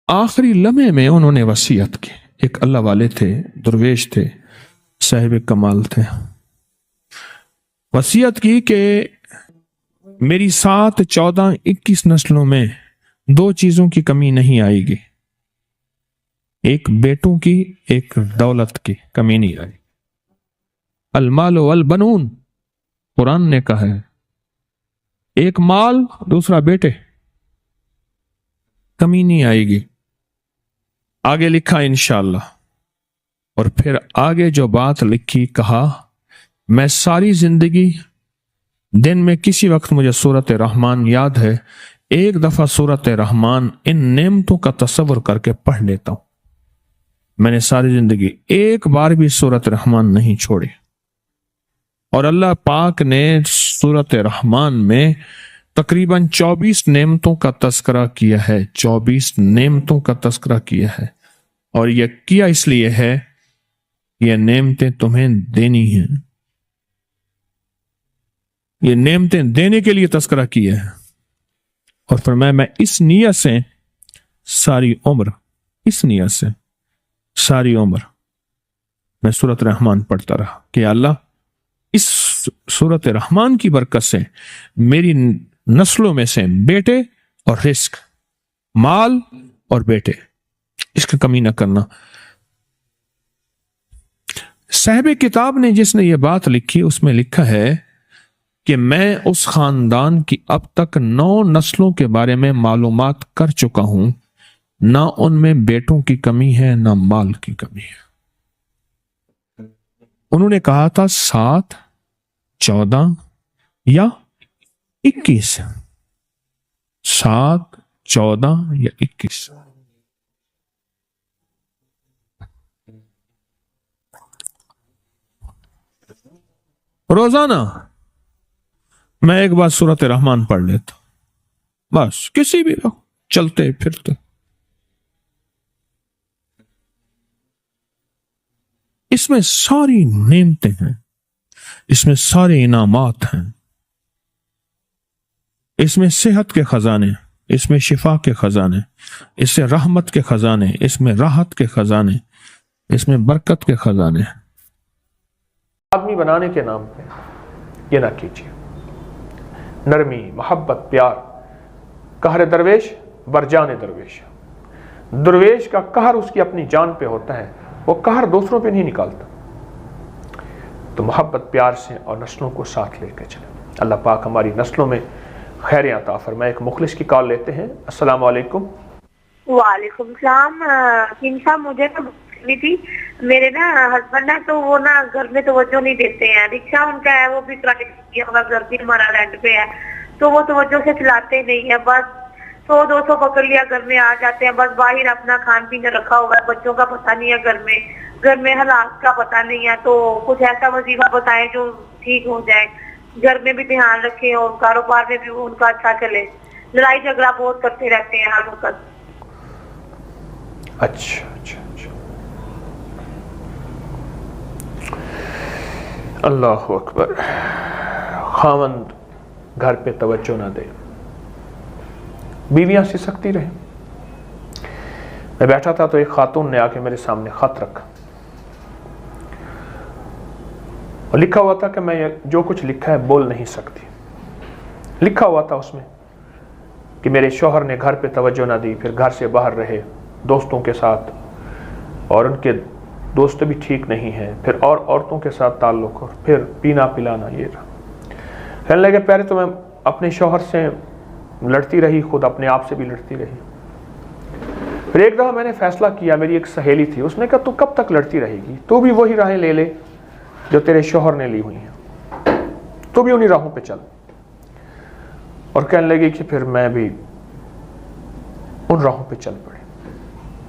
آخری لمحے میں انہوں نے وصیت کی. ایک اللہ والے تھے، درویش تھے، صاحب کمال تھے. وصیت کی کہ میری 7، 14، 21 نسلوں میں 2 چیزوں کی کمی نہیں آئے گی. ایک بیٹوں کی، ایک دولت کی کمی نہیں آئے گی. المال والبنون قرآن نے کہا ہے، ایک مال، دوسرا بیٹے، کمی نہیں آئے گی. آگے لکھا انشاءاللہ. اور پھر آگے جو بات لکھی، کہا میں ساری زندگی دن میں کسی وقت مجھے سورۃ رحمان یاد ہے، ایک دفعہ سورۃ رحمان ان نعمتوں کا تصور کر کے پڑھ لیتا ہوں. میں نے ساری زندگی ایک بار بھی سورۃ رحمان نہیں چھوڑی. اور اللہ پاک نے سورۃ رحمان میں تقریباً 24 نعمتوں کا تذکرہ کیا ہے. 24 نعمتوں کا تذکرہ کیا ہے. اور یہ کیا اس لیے ہے، یہ نعمتیں تمہیں دینی ہیں. یہ نعمتیں دینے کے لیے تذکرہ کیا ہے. اور فرمایا میں اس نیت سے ساری عمر میں سورۃ رحمان پڑھتا رہا کہ اللہ اس سورۃ رحمان کی برکت سے میری نسلوں میں سے بیٹے اور رزق، مال اور بیٹے، اس کی کمی نہ کرنا. صاحب کتاب نے جس نے یہ بات لکھی، اس میں لکھا ہے کہ میں اس خاندان کی اب تک 9 نسلوں کے بارے میں معلومات کر چکا ہوں، نہ ان میں بیٹوں کی کمی ہے نہ مال کی کمی ہے. انہوں نے کہا تھا 7، 14 یا 21. 7، 14 یا 21. روزانہ میں ایک بار سورۃ رحمان پڑھ لیتا، بس کسی بھی وقت چلتے پھرتے. اس میں ساری نعمتیں ہیں، اس میں سارے انعامات ہیں، اس میں صحت کے خزانے، اس میں شفا کے خزانے، اس سے رحمت کے خزانے، اس میں راحت کے خزانے، اس میں برکت کے خزانے. آدمی بنانے کے نام پہ یہ نہ کیجیے. نرمی، محبت، پیار. قہر درویش برجان درویش. درویش کا قہر اس کی اپنی جان پہ ہوتا ہے، وہ قہر دوسروں پہ نہیں نکالتا. تو محبت پیار سے اور نسلوں کو ساتھ لے کے چلیں. اللہ پاک ہماری نسلوں میں خیر عطا فرمائے. ایک مخلص کی کال لیتے ہیں. السلام علیکم. وعلیکم السلام. صاحب مجھے نا تھی، میرے نا ہسبینڈ نا تو وہ نا گھر میں توجہ نہیں دیتے ہیں. رکشا ان کا ہے، وہ بھی کرایہ کیا ہوا، گھر بھی ہمارا رینٹ پہ ہے، تو وہ توجہ سے چلاتے نہیں ہیں. بس 100-200 پکڑ لیا، گھر میں آ جاتے ہیں. بس باہر اپنا کھان پین رکھا ہوا ہے، بچوں کا پتہ نہیں ہے، گھر میں حالات کا پتہ نہیں ہے. تو کچھ ایسا وظیفہ بتائیں جو ٹھیک ہو جائے، گھر میں بھی دھیان رکھیں اور کاروبار میں بھی ان کا اچھا چلے. لڑائی جھگڑا بہت کرتے رہتے ہیں ہر وقت. اچھا. اللہ اکبر. خاوند گھر پہ توجہ نہ دے، بیویاں سسکتی رہیں. میں بیٹھا تھا تو ایک خاتون نے آ کے میرے سامنے خط رکھا اور لکھا ہوا تھا کہ میں جو کچھ لکھا ہے بول نہیں سکتی. لکھا ہوا تھا اس میں کہ میرے شوہر نے گھر پہ توجہ نہ دی، پھر گھر سے باہر رہے دوستوں کے ساتھ، اور ان کے دوست بھی ٹھیک نہیں ہیں، پھر اور عورتوں کے ساتھ تعلق، اور پھر پینا پلانا. یہ رہا. کہنے لگے پہلے تو میں اپنے شوہر سے لڑتی رہی، خود اپنے آپ سے بھی لڑتی رہی. پھر ایک دفعہ میں نے فیصلہ کیا، میری ایک سہیلی تھی، اس نے کہا تو کب تک لڑتی رہے گی؟ تو بھی وہی راہیں لے لے جو تیرے شوہر نے لی ہوئی ہیں، تو بھی انہی راہوں پہ چل. اور کہنے لگی کہ پھر میں بھی ان راہوں پہ چل پڑی.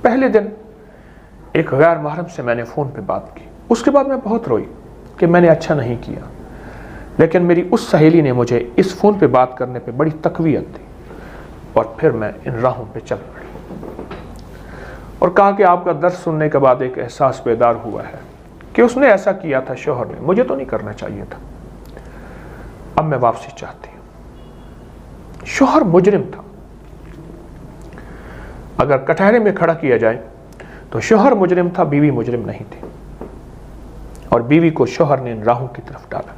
پہلے دن ایک غیر محرم سے میں نے فون پہ بات کی. اس کے بعد میں بہت روئی کہ میں نے اچھا نہیں کیا، لیکن میری اس سہیلی نے مجھے اس فون پہ بات کرنے پہ بڑی تقویت دی، اور پھر میں ان راہوں پہ چل پڑی. اور کہا کہ آپ کا درس سننے کے بعد ایک احساس بیدار ہوا ہے کہ اس نے ایسا کیا تھا شوہر نے، مجھے تو نہیں کرنا چاہیے تھا. اب میں واپسی چاہتی ہوں. شوہر مجرم تھا. अगर कटहरे में खड़ा किया जाए तो शौहर मुजरिम था, बीवी मुजरिम नहीं थी, और बीवी को शौहर ने इन राहों की तरफ डाला।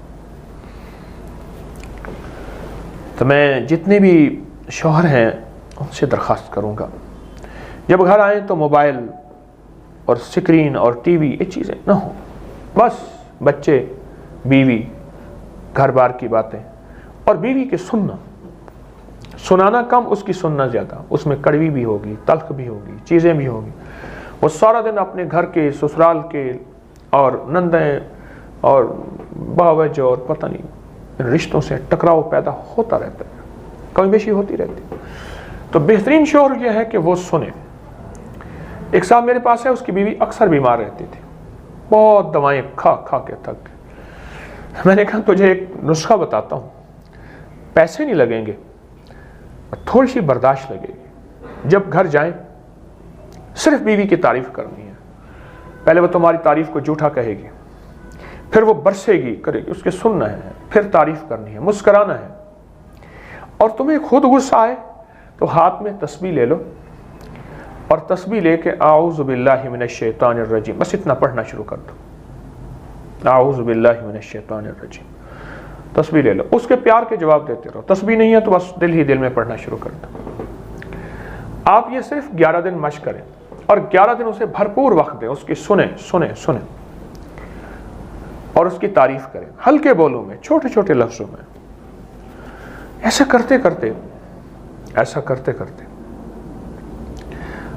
तो मैं जितने भी शौहर हैं उनसे दरख्वास्त करूंगा, जब घर आए तो मोबाइल और स्क्रीन और टीवी ये चीज़ें ना हो, बस बच्चे, बीवी, घर बार की बातें, और बीवी के सुनाना कम, उसकी सुनना ज़्यादा। उसमें कड़वी भी होगी, तल्ख भी होगी, चीज़ें भी होगी। वो सारा दिन अपने घर के, ससुराल के और नंदें और बावज और पता नहीं इन रिश्तों से टकराव पैदा होता रहता है, कमी बेशी होती रहती है। तो बेहतरीन शौहर यह है कि वो सुने। एक साहब मेरे पास है, उसकी बीवी अक्सर बीमार रहती थी, बहुत दवाएं खा खा के थक गई। मैंने कहा तुझे एक नुस्खा बताता हूँ, पैसे नहीं लगेंगे, थोड़ी सी बर्दाश्त लगेगी। जब घर जाएं सिर्फ बीवी की तारीफ करनी है। पहले वो तुम्हारी तारीफ को झूठा कहेगी, फिर वो बरसेगी करेगी, उसके सुनना है, फिर तारीफ करनी है, मुस्कुराना है। और तुम्हें खुद गुस्सा आए तो हाथ में तस्बीह ले लो और तस्बीह लेके आऊज़ु बिल्लाहि मिनश शैतानिर रजीम, बस इतना पढ़ना शुरू कर दो, आऊज़ु बिल्लाहि मिनश शैतानिर रजीम, तस्बीह ले लो। उसके प्यार के जवाब देते रहो। तस्बीह नहीं है तो बस दिल ही दिल में पढ़ना शुरू कर दो। आप ये सिर्फ 11 दिन मश्क करें और 11 दिन उसे भरपूर वक्त दें, उसकी सुने और उसकी तारीफ करें, हल्के बोलों में, छोटे छोटे लफ्जों में। ऐसा करते करते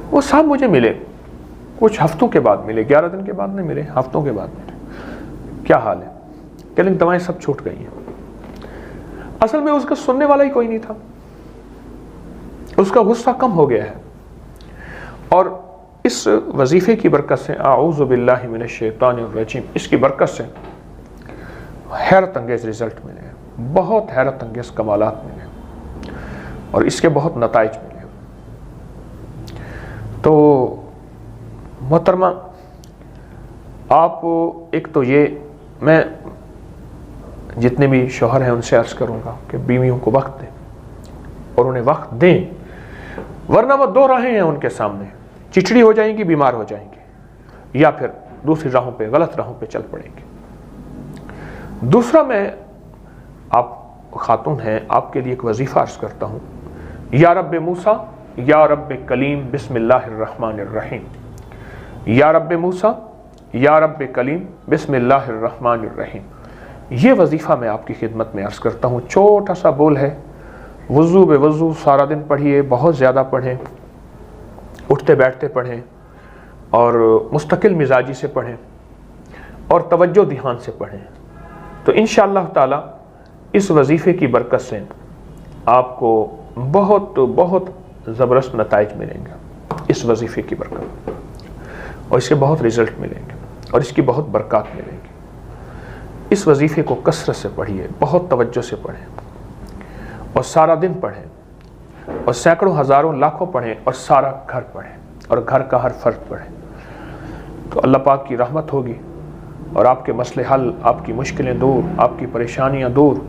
वो साहब मुझे मिले, कुछ हफ्तों के बाद मिले, 11 दिन के बाद नहीं मिले, हफ्तों के बाद मिले। क्या हाल है? कह लेकिन दवाएं सब छूट गई हैं। असल में उसका सुनने वाला ही कोई नहीं था, उसका गुस्सा कम हो गया है। और इस वजीफे की बरकत से, आऊज़ु बिल्लाहि मिनश शैतानिर रजीम, इसकी बरकत से हैरत अंगेज रिजल्ट मिले, बहुत हैरत अंगेज कमालात मिले और इसके बहुत नताइज मिले। तो मोहतरमा, आप एक तो ये, मैं जितने भी शौहर हैं उनसे अर्ज करूंगा कि बीवियों को वक्त दें और उन्हें वक्त दें, वरना वो दो राहें हैं उनके सामने, चिचड़ी हो जाएंगी, बीमार हो जाएंगे, या फिर दूसरी राहों पे, गलत राहों पे चल पड़ेंगे। दूसरा, मैं, आप खातून हैं, आपके लिए एक वजीफा अर्ज करता हूँ, या रब्बे मूसा या रब्बे कलीम बिस्मिल्लाहिर्रहमानिर्रहीम, या रब्बे मूसा या रब्बे कलीम बिस्मिल्लाहिर्रहमानिर्रहीम। ये वजीफा मैं आपकी खिदमत में अर्ज करता हूँ। छोटा सा बोल है, वज़ू बेवज़ू सारा दिन पढ़िए, बहुत ज़्यादा पढ़ें, उठते बैठते पढ़ें और मुस्तकिल मिजाजी से पढ़ें और तवज्जो ध्यान से पढ़ें। तो इंशाअल्लाह ताला इस वजीफे की बरकत से आपको बहुत बहुत ज़बरदस्त नताइज मिलेंगे इस वजीफे की बरकत, और इसके बहुत रिज़ल्ट मिलेंगे और इसकी बहुत बरकत मिलेंगी। इस वजीफे को कसरत से पढ़िए, बहुत तवज्जो से पढ़ें और सारा दिन पढ़ें और सैकड़ों, हज़ारों, लाखों पढ़ें और सारा घर पढ़ें और घर का हर फर्द पढ़ें। तो अल्लाह पाक की रहमत होगी और आपके मसले हल, आपकी मुश्किलें दूर, आपकी परेशानियां दूर,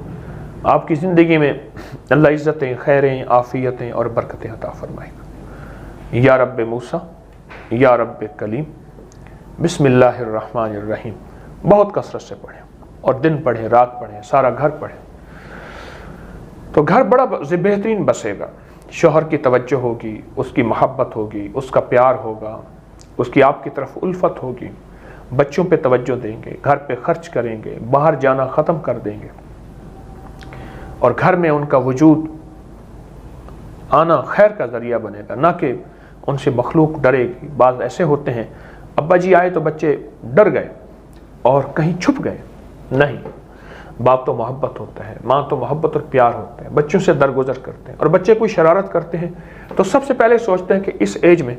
आपकी ज़िंदगी में अल्लाह इज़्ज़तें, खैरें, आफ़ियतें और बरकतें अता फरमाएगा। या रब्बे मूसा या रब्बे कलीम बिस्मिल्लाहिर्रहमानिर्रहीम, बहुत कसरत से पढ़ें और दिन पढ़ें, रात पढ़ें, सारा घर पढ़ें। तो घर बड़ा बेहतरीन बसेगा। शौहर की तवज्जो होगी, उसकी मोहब्बत होगी, उसका प्यार होगा, उसकी आपकी तरफ उल्फत होगी, बच्चों पे तवज्जो देंगे, घर पे खर्च करेंगे, बाहर जाना ख़त्म कर देंगे और घर में उनका वजूद आना खैर का ज़रिया बनेगा, ना कि उनसे मखलूक डरेगी। बाज़ ऐसे होते हैं, अब्बा जी आए तो बच्चे डर गए और कहीं छुप गए। नहीं, बाप तो मोहब्बत होता है, माँ तो मोहब्बत और प्यार होता है, बच्चों से दरगुजर करते हैं। और बच्चे कोई शरारत करते हैं तो सबसे पहले सोचते हैं कि इस एज में,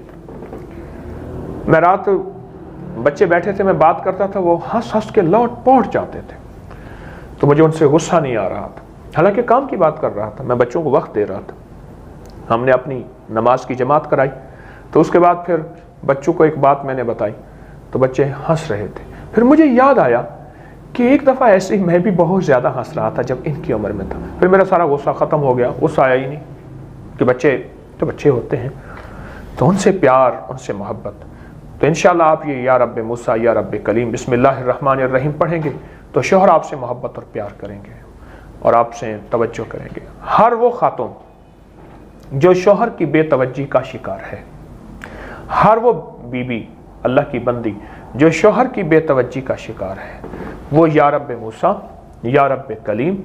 मैं रात बच्चे बैठे थे, मैं बात करता था, वो हंस हंस के लौट पहुँच जाते थे, तो मुझे उनसे गुस्सा नहीं आ रहा था, हालांकि काम की बात कर रहा था, मैं बच्चों को वक्त दे रहा था। हमने अपनी नमाज की जमात कराई, तो उसके बाद फिर बच्चों को एक बात मैंने बताई तो बच्चे हंस रहे थे। फिर मुझे याद आया कि एक दफ़ा ऐसे ही मैं भी बहुत ज़्यादा हंस रहा था जब इनकी उम्र में था। फिर मेरा सारा गुस्सा ख़त्म हो गया, गुस्सा आया ही नहीं कि बच्चे तो बच्चे होते हैं। तो उनसे प्यार, उनसे मोहब्बत। तो इंशाअल्लाह आप ये या रब्बे मूसा या रब्बे कलीम बिस्मिल्लाहिर्रहमानिर्रहीम पढ़ेंगे तो शौहर आपसे मोहब्बत और प्यार करेंगे और आपसे तवज्जो करेंगे। हर वो खातून जो शौहर की बेतवज्जी का शिकार है, हर वो बीबी अल्लाह की बंदी जो शौहर की बेतवज्जी का शिकार है, वो या रब्बे मूसा या रब्बे कलीम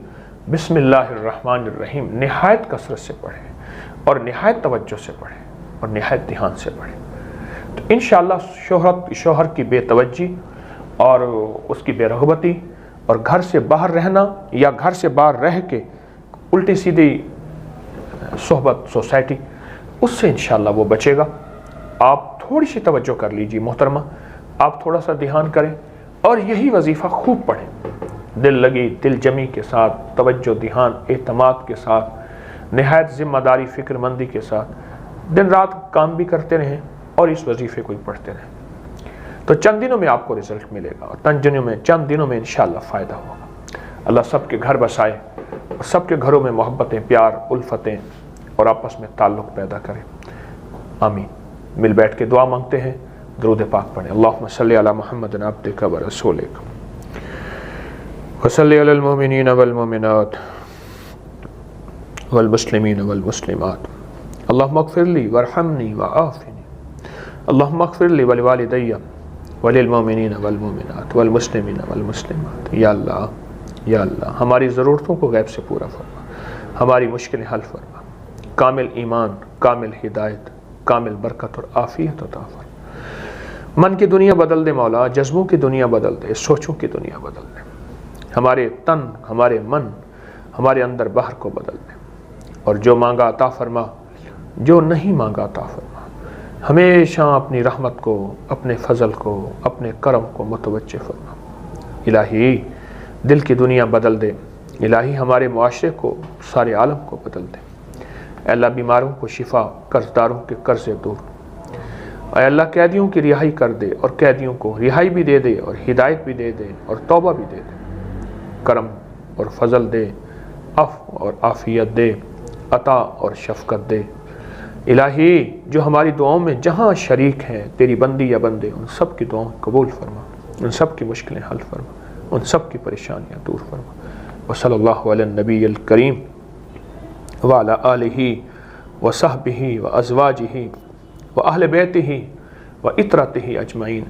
बिस्मिल्लाहिर्रहमानिर्रहीम निहायत कसरत से पढ़े और निहायत तवज्जो से पढ़े और निहायत ध्यान से पढ़े। तो इंशाअल्लाह शौहर की बेतवज्जी और उसकी बेरग़बती और घर से बाहर रहना या घर से बाहर रह के उल्टी सीधी सोहबत सोसाइटी, उससे इंशाअल्लाह वो बचेगा। आप थोड़ी सी तवज्जो कर लीजिए मोहतरमा, आप थोड़ा सा ध्यान करें और यही वजीफ़ा खूब पढ़ें, दिल लगी दिल जमी के साथ, तवज्जो ध्यान एतमाद के साथ, निहायत ज़िम्मेदारी फ़िक्रमंदी के साथ दिन रात काम भी करते रहें और इस वजीफ़े को ही पढ़ते रहें। तो चंद दिनों में आपको रिज़ल्ट मिलेगा और चंद दिनों में इंशाअल्लाह फ़ायदा होगा। अल्लाह सबके घर बसाए और सबके घरों में मोहब्बतें, प्यार, उल्फतें और आपस में ताल्लुक़ पैदा करें। आमीन। मिल बैठ के दुआ मांगते हैं, दरूद पाक पढ़ें। अल्लाहुम्मा सल्ली अला मुहम्मदिन अब्दिका व रसूलिक व सल्ली अलल मुमिनीन वल मुमिनात वल मुस्लिमीन वल मुस्लिमात। अल्लाहुम्मा अग़फ़िरली वरहमनी व आफ़िनी। अल्लाहुम्मा अग़फ़िरली व लिवालिदैया व लिल मुमिनीन वल मुमिनात वल मुस्लिमीन वल मुस्लिमात। या अल्लाह हमारी ज़रूरतों को गैब से पूरा फरमा, हमारी मुश्किलें हल फरमा, कामिल ईमान, कामिल हिदायत, कामिल बरकत और आफियत अता फरमा। मन की दुनिया बदल दे मौला, जज्बों की दुनिया बदल दे, सोचों की दुनिया बदल दे, हमारे तन, हमारे मन, हमारे अंदर बाहर को बदल दे और जो मांगा अता फरमा, जो नहीं मांगा अता फरमा। हमेशा अपनी रहमत को, अपने फजल को, अपने करम को मुतवज्जे फरमा। इलाही दिल की दुनिया बदल दे, इलाही हमारे मुआशरे को, सारे आलम को बदल दे। अल्लाह बीमारों को शिफा, कर्जदारों के कर्ज़े दूर, अल्लाह कैदियों की रिहाई कर दे और कैदियों को रिहाई भी दे दे और हिदायत भी दे दे और तौबा भी दे दे। करम और फजल दे, अफ़ और आफ़ियत दे, अता और शफ़क़त दे। इलाही जो हमारी दुआओं में जहाँ शरीक हैं तेरी बंदी या बंदे, उन सब की दुआओं कबूल फरमा, उन सब की मुश्किलें हल फरमा, उन सब की परेशानियाँ दूर फरमा। व सल्लल्लाहु अला नबील करीम व अला आलिही व सहबिही व अज़वाजिही व अहले बैतिही व इतरतिही अजमईन। आमीन।